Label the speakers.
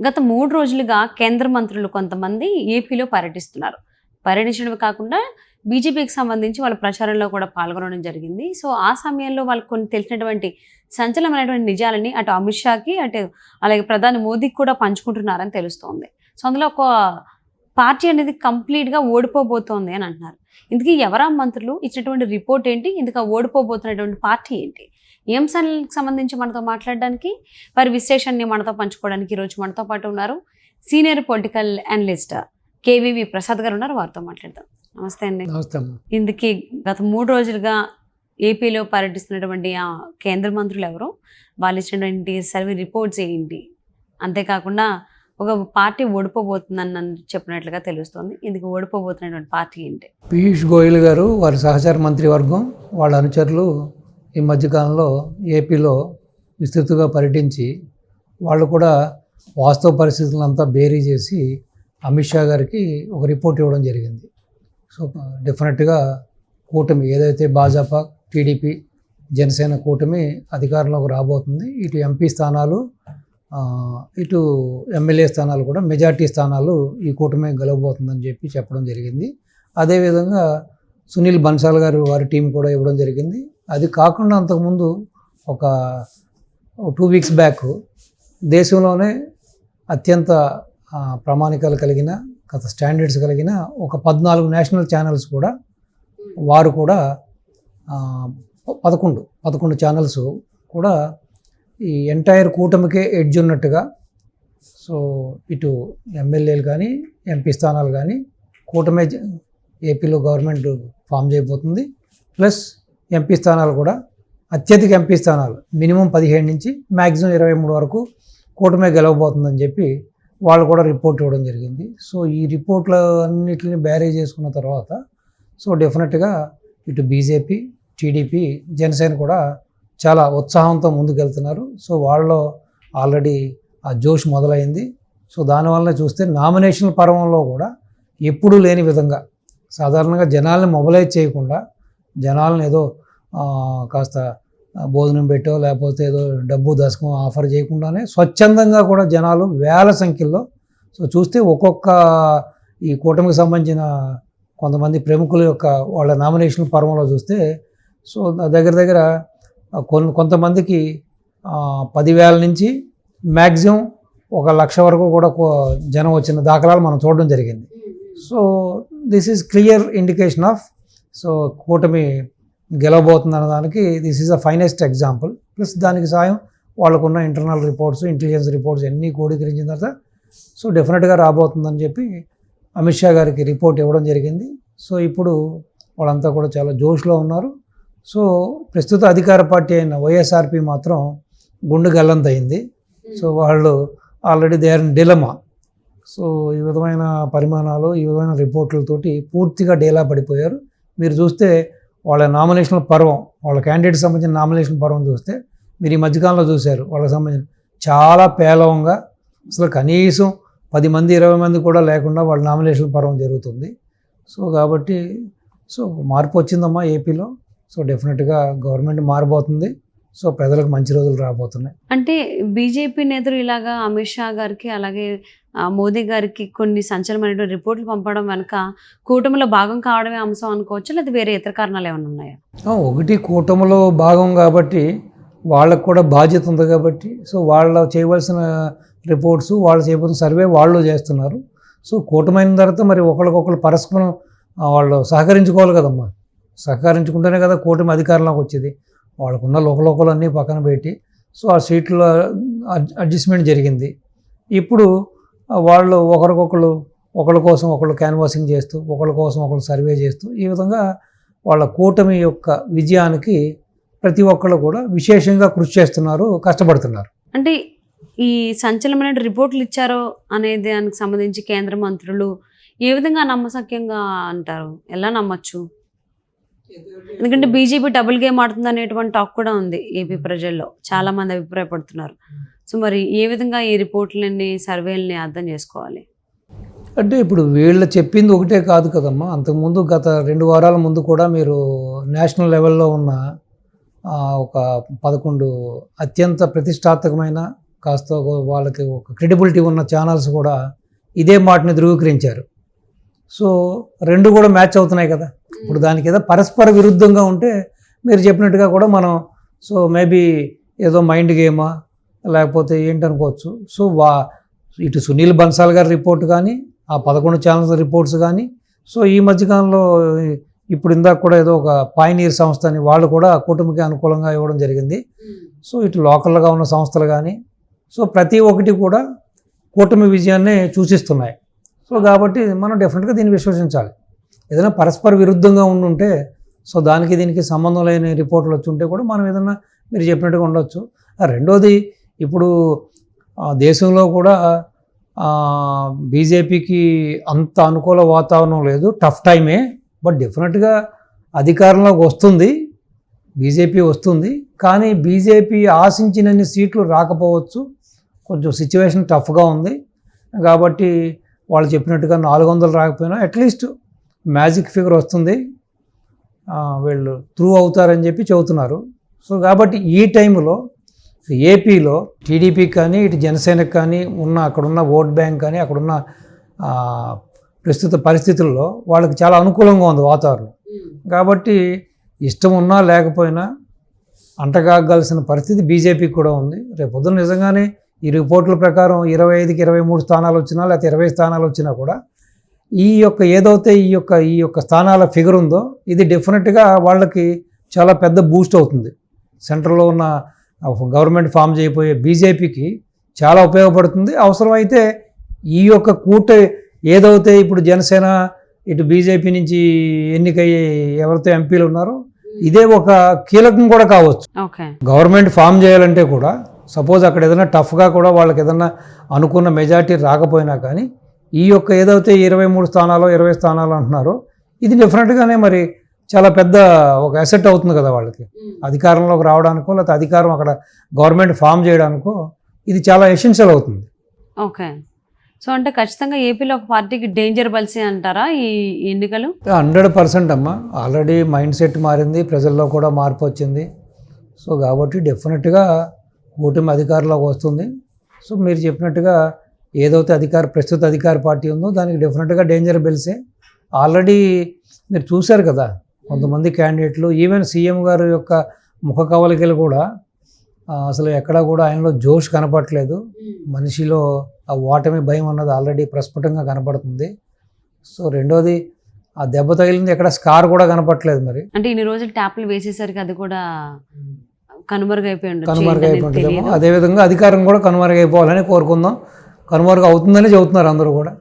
Speaker 1: గత 3 రోజులుగా కేంద్ర మంత్రులు కొంతమంది ఏపీలో పర్యటిస్తున్నారు. పర్యటించడమే కాకుండా బీజేపీకి సంబంధించి వాళ్ళ ప్రచారంలో కూడా పాల్గొనడం జరిగింది. సో, ఆ సమయంలో వాళ్ళకి కొన్ని తెలిసినటువంటి సంచలనమైనటువంటి నిజాలని అటు అమిత్ షాకి, అటు అలాగే ప్రధాని మోదీకి కూడా పంచుకుంటున్నారని తెలుస్తోంది. సో, అందులో ఒక పార్టీ అనేది కంప్లీట్‌గా ఓడిపోబోతోంది అని అంటున్నారు. ఇంతకీ ఎవరా మంత్రులు? ఇచ్చినటువంటి రిపోర్ట్ ఏంటి? ఇందుకు ఓడిపోబోతున్నటువంటి పార్టీ ఏంటి? ఈ అంశాలకు సంబంధించి మనతో మాట్లాడడానికి, వారి విశ్లేషణని మనతో పంచుకోవడానికి ఈరోజు మనతో పాటు ఉన్నారు senior political analyst KVV Prasad గారు ఉన్నారు. వారితో మాట్లాడదాం. నమస్తే అండి.
Speaker 2: నమస్తే అమ్మ.
Speaker 1: ఇందుకీ గత 3 రోజులుగా ఏపీలో పర్యటిస్తున్నటువంటి కేంద్ర మంత్రులు ఎవరు? వాళ్ళు ఇచ్చినటువంటి సర్వే రిపోర్ట్స్ ఏంటి? అంతేకాకుండా ఒక పార్టీ ఓడిపోబోతుందని చెప్పినట్లుగా తెలుస్తోంది. ఇందుకు ఓడిపోబోతున్నటువంటి పార్టీ ఏంటి?
Speaker 2: పీయూష్ గోయల్ గారు, వారి సహచార మంత్రివర్గం, వాళ్ళ అనుచరులు ఈ మధ్యకాలంలో ఏపీలో విస్తృతంగా పర్యటించి వాళ్ళు కూడా వాస్తవ పరిస్థితులంతా బేరీ చేసి అమిత్ షా గారికి ఒక రిపోర్ట్ ఇవ్వడం జరిగింది. సో డెఫినెట్గా కూటమి ఏదైతే భాజపా, టీడీపీ, జనసేన కూటమి అధికారంలోకి రాబోతుంది. ఇటు ఎంపీ స్థానాలు, ఇటు ఎమ్మెల్యే స్థానాలు కూడా మెజార్టీ స్థానాలు ఈ కూటమి గెలవబోతుందని చెప్పడం జరిగింది. అదేవిధంగా సునీల్ బన్సాల్ గారు వారి టీం కూడా ఇవ్వడం జరిగింది. అది కాకుండా అంతకుముందు ఒక 2 వీక్స్ బ్యాక్ దేశంలోనే అత్యంత ప్రామాణికాలు కలిగిన, స్టాండర్డ్స్ కలిగిన ఒక 14 నేషనల్ ఛానల్స్ కూడా వారు కూడా 11 ఛానల్స్ కూడా ఈ ఎంటైర్ కూటమికే ఎడ్జ్ ఉన్నట్టుగా, సో ఇటు ఎమ్మెల్యేలు కానీ ఎంపీ స్థానాలు కానీ కూటమే ఏపీలో గవర్నమెంట్ ఫామ్ చేయబోతుంది. ప్లస్ ఎంపీ స్థానాలు కూడా అత్యధిక ఎంపీ స్థానాలు మినిమం 17 నుంచి మ్యాక్సిమం 23 వరకు కూటమే గెలవబోతుందని చెప్పి వాళ్ళు కూడా రిపోర్ట్ ఇవ్వడం జరిగింది. సో ఈ రిపోర్ట్ల అన్నిటిని బ్యారేజ్ చేసుకున్న తర్వాత సో డెఫినెట్గా ఇటు బీజేపీ, టీడీపీ, జనసేన కూడా చాలా ఉత్సాహంతో ముందుకెళ్తున్నారు. సో వాళ్ళలో ఆల్రెడీ ఆ జోష్ మొదలైంది. సో దానివల్ల చూస్తే నామినేషన్ పర్వంలో కూడా ఎప్పుడూ లేని విధంగా సాధారణంగా జనాల్ని మొబలైజ్ చేయకుండా, జనాలను ఏదో కాస్త భోజనం పెట్టో లేకపోతే ఏదో డబ్బు దశకం ఆఫర్ చేయకుండానే స్వచ్ఛందంగా కూడా జనాలు వేల సంఖ్యలో సో చూస్తే ఒక్కొక్క ఈ కూటమికి సంబంధించిన కొంతమంది ప్రముఖుల యొక్క వాళ్ళ నామినేషన్ పర్వంలో చూస్తే సో దగ్గర కొంతమందికి 10,000 నుంచి మ్యాక్సిమం 1,00,000 వరకు కూడా జనం వచ్చిన దాఖలాలు మనం చూడడం జరిగింది. So this is clear indication of so కూటమి గెలవబోతుంది అన్నదానికి this is a finest example. Plus దానికి సాయం వాళ్ళకున్న ఇంటర్నల్ రిపోర్ట్స్, ఇంటెలిజెన్స్ రిపోర్ట్స్ అన్నీ క్రోడీకరించిన తర్వాత సో డెఫినెట్గా రాబోతుందని చెప్పి అమిత్ షా గారికి రిపోర్ట్ ఇవ్వడం జరిగింది. సో ఇప్పుడు వాళ్ళంతా కూడా చాలా జోష్లో ఉన్నారు. సో ప్రస్తుత అధికార పార్టీ అయిన వైఎస్ఆర్పి మాత్రం గుండు గల్లంతయింది. సో వాళ్ళు already they are in dilemma. So ఈ విధమైన పరిమాణాలు, ఈ విధమైన రిపోర్ట్లతోటి పూర్తిగా డేలా పడిపోయారు. మీరు చూస్తే వాళ్ళ నామినేషన్ పర్వం, వాళ్ళ క్యాండిడేట్కి సంబంధించిన నామినేషన్ పర్వం చూస్తే మీరు ఈ మధ్యకాలంలో చూశారు. వాళ్ళకి సంబంధించిన చాలా పేలవంగా అసలు కనీసం 10 మంది 20 మంది కూడా లేకుండా వాళ్ళ నామినేషన్ పర్వం జరుగుతుంది. సో కాబట్టి సో మార్పు వచ్చిందమ్మా ఏపీలో. సో డెఫినెట్గా గవర్నమెంట్ మారబోతుంది. సో ప్రజలకు మంచి రోజులు రాబోతున్నాయి.
Speaker 1: అంటే బీజేపీ నేతలు ఇలాగా అమిత్ షా గారికి అలాగే మోదీ గారికి కొన్ని సంచలనమైన రిపోర్ట్లు పంపడం వెనక కూటమిలో భాగం కావడమే అంశం అనుకోవచ్చు, లేదా వేరే ఇతర కారణాలు ఏమైనా ఉన్నాయా?
Speaker 2: ఒకటి కూటమిలో భాగం కాబట్టి వాళ్ళకు కూడా బాధ్యత ఉంది కాబట్టి సో వాళ్ళు చేయవలసిన రిపోర్ట్స్, వాళ్ళు చేయవలసిన సర్వే వాళ్ళు చేస్తున్నారు. సో కూటమైన తర్వాత మరి ఒకరికొకరు పరస్పరం వాళ్ళు సహకరించుకోవాలి కదమ్మా. సహకరించుకుంటేనే కదా కూటమి అధికారంలోకి వచ్చేది. వాళ్ళకున్న లోకలోకలు అన్నీ పక్కన పెట్టి సో ఆ సీట్లో అడ్జస్ట్మెంట్ జరిగింది. ఇప్పుడు వాళ్ళు ఒకరి కోసం ఒకళ్ళు క్యాన్వాసింగ్ చేస్తూ, ఒకరి కోసం ఒకళ్ళు సర్వే చేస్తూ ఈ విధంగా వాళ్ళ కూటమి యొక్క విజయానికి ప్రతి ఒక్కళ్ళు కూడా విశేషంగా కృషి చేస్తున్నారు, కష్టపడుతున్నారు.
Speaker 1: అంటే ఈ సంచలనమైన రిపోర్ట్లు ఇచ్చారో అనే దానికి సంబంధించి కేంద్ర మంత్రులు ఏ విధంగా నమ్మశక్యంగా అంటారు? ఎలా నమ్మచ్చు? ఎందుకంటే బీజేపీ డబుల్ గేమ్ ఆడుతుంది అనేటువంటి టాక్ కూడా ఉంది ఏపీ ప్రజల్లో, చాలా మంది అభిప్రాయపడుతున్నారు. సో మరి ఏ విధంగా ఈ రిపోర్ట్లని, సర్వేలని అర్థం చేసుకోవాలి?
Speaker 2: అంటే ఇప్పుడు వీళ్ళు చెప్పింది ఒకటే కాదు కదమ్మా. అంతకుముందు గత 2 వారాల ముందు కూడా మీరు నేషనల్ లెవెల్లో ఉన్న ఒక 11 అత్యంత ప్రతిష్టాత్మకమైన కాస్త వాళ్ళకి ఒక క్రెడిబిలిటీ ఉన్న ఛానల్స్ కూడా ఇదే మాటని ధృవీకరించారు. సో రెండు కూడా మ్యాచ్ అవుతున్నాయి కదా. ఇప్పుడు దానికి ఏదో పరస్పర విరుద్ధంగా ఉంటే మీరు చెప్పినట్టుగా కూడా మనం సో మేబీ ఏదో మైండ్ గేమా లేకపోతే ఏంటనుకోవచ్చు. సో ఇటు సునీల్ బన్సాల్ గారి రిపోర్ట్ కానీ ఆ 11 ఛానల్స్ రిపోర్ట్స్ కానీ సో ఈ మధ్యకాలంలో ఇప్పుడు ఇందాక కూడా ఏదో ఒక పాయనీర్ సంస్థ అని వాళ్ళు కూడా కూటమికి అనుకూలంగా ఇవ్వడం జరిగింది. సో ఇటు లోకల్గా ఉన్న సంస్థలు కానీ సో ప్రతి ఒక్కటి కూడా కూటమి విజయాన్ని సూచిస్తున్నాయి. సో కాబట్టి మనం డెఫినెట్గా దీన్ని విశ్వసించాలి. ఏదైనా పరస్పర విరుద్ధంగా ఉండుంటే సో దానికి దీనికి సంబంధం లేని రిపోర్ట్లు వచ్చి ఉంటే కూడా మనం ఏదైనా మీరు చెప్పినట్టుగా ఉండొచ్చు. రెండోది ఇప్పుడు దేశంలో కూడా బీజేపీకి అంత అనుకూల వాతావరణం లేదు, టఫ్ టైమే. బట్ డెఫినెట్గా అధికారంలోకి వస్తుంది, బీజేపీ వస్తుంది. కానీ బీజేపీ ఆశించినన్ని సీట్లు రాకపోవచ్చు, కొంచెం సిచ్యువేషన్ టఫ్గా ఉంది. కాబట్టి వాళ్ళు చెప్పినట్టుగా 400 రాకపోయినా అట్లీస్ట్ మ్యాజిక్ ఫిగర్ వస్తుంది, వీళ్ళు త్రూ అవుతారని చెప్పి చెబుతున్నారు. సో కాబట్టి ఈ టైంలో ఏపీలో టీడీపీకి కానీ ఇటు జనసేనకు కానీ అక్కడున్న ఓట్ బ్యాంక్ కానీ అక్కడున్న ప్రస్తుత పరిస్థితుల్లో వాళ్ళకి చాలా అనుకూలంగా ఉంది వాతావరణం. కాబట్టి ఇష్టం ఉన్నా లేకపోయినా అంటగాగాల్సిన పరిస్థితి బీజేపీకి కూడా ఉంది. రేపు పొద్దున్న నిజంగానే ఈ రిపోర్టుల ప్రకారం 25కి 23 స్థానాలు వచ్చినా లేకపోతే 20 స్థానాలు వచ్చినా కూడా ఈ యొక్క స్థానాల ఫిగర్ ఉందో ఇది డెఫినెట్గా వాళ్ళకి చాలా పెద్ద బూస్ట్ అవుతుంది. సెంట్రల్లో ఉన్న గవర్నమెంట్ ఫామ్ చేయబోయే బీజేపీకి చాలా ఉపయోగపడుతుంది. అవసరమైతే ఈ యొక్క ఏదైతే ఇప్పుడు జనసేన ఇటు బీజేపీ నుంచి ఎన్నికయ్యే ఎవరితో ఎంపీలు ఉన్నారో ఇదే ఒక కీలకం కూడా కావచ్చు. గవర్నమెంట్ ఫామ్ చేయాలంటే కూడా సపోజ్ అక్కడ ఏదైనా టఫ్గా కూడా వాళ్ళకి ఏదైనా అనుకున్న మెజార్టీ రాకపోయినా కానీ ఈ యొక్క ఏదైతే 23 స్థానాలు 20 స్థానాలు అంటున్నారో ఇది డెఫినెట్గానే మరి చాలా పెద్ద ఒక అసెట్ అవుతుంది కదా వాళ్ళకి. అధికారంలోకి రావడానికో లేకపోతే అధికారం అక్కడ గవర్నమెంట్ ఫామ్ చేయడానికో ఇది చాలా ఎసెన్షియల్ అవుతుంది.
Speaker 1: ఓకే. సో అంటే ఖచ్చితంగా ఏపీలో ఒక పార్టీకి డేంజర్ బల్సి అంటారా ఈ ఎన్నికలు?
Speaker 2: 100% అమ్మా. ఆల్రెడీ మైండ్ సెట్ మారింది, ప్రజల్లో కూడా మార్పు వచ్చింది. సో కాబట్టి డెఫినెట్గా కూటమి అధికారంలోకి వస్తుంది. సో మీరు చెప్పినట్టుగా ఏదైతే ప్రస్తుత అధికార పార్టీ ఉందో దానికి డెఫినెట్గా డేంజర్ బెల్సే. ఆల్రెడీ మీరు చూశారు కదా కొంతమంది క్యాండిడేట్లు, ఈవెన్ సీఎం గారు యొక్క ముఖ కవలికలు కూడా అసలు ఎక్కడా కూడా ఆయనలో జోష్ కనపడట్లేదు. మనిషిలో ఆ ఓటమి భయం అన్నది ఆల్రెడీ ప్రస్ఫుటంగా కనపడుతుంది. సో రెండోది ఆ దెబ్బ తగిలింది ఎక్కడ స్కార్ కూడా కనపడట్లేదు. మరి
Speaker 1: అంటే ఇన్ని రోజులు ట్యాప్లు వేసేసరికి అది కూడా కనుమరుగైపోయి
Speaker 2: ఉంటుందేమో. అదేవిధంగా అధికారం కూడా కనుమరుగైపోవాలని కోరుకుందాం. కనుమరుగు అవుతుందని చెబుతున్నారు అందరూ కూడా.